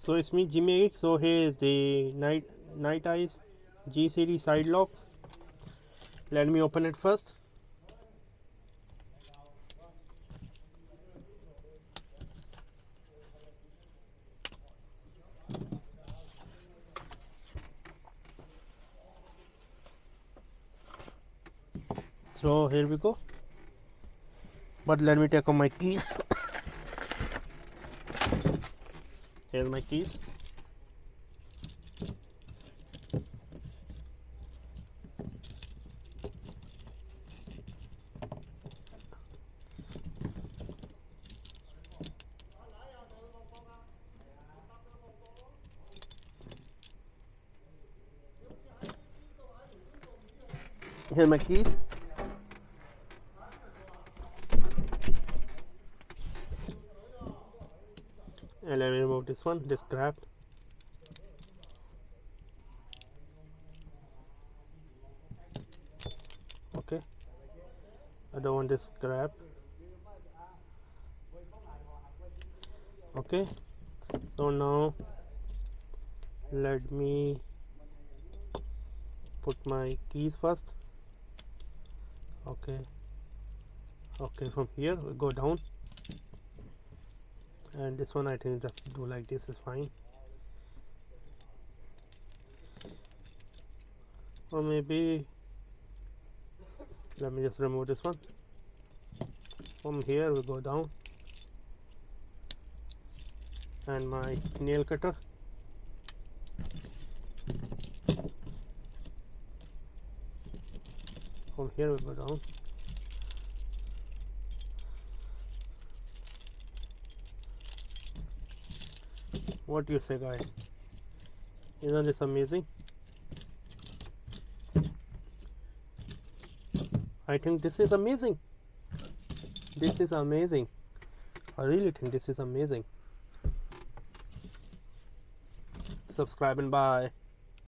So it's me, Jimmy. So here is the Nite G series side lock. Let me open it first. So here we go. But let me take out my keys. Here's my keys. Here's my keys. And let me remove this one, this grab. Okay, I don't want this grab. Okay, so now let me put my keys first. Okay, from here we go down, and this one I think just do like this is fine, or maybe let me just remove this one. From here we go down, and my nail cutter. From here we go down. What do you say, guys? Isn't this amazing? I think this is amazing. This is amazing. I really think this is amazing. Subscribe and bye.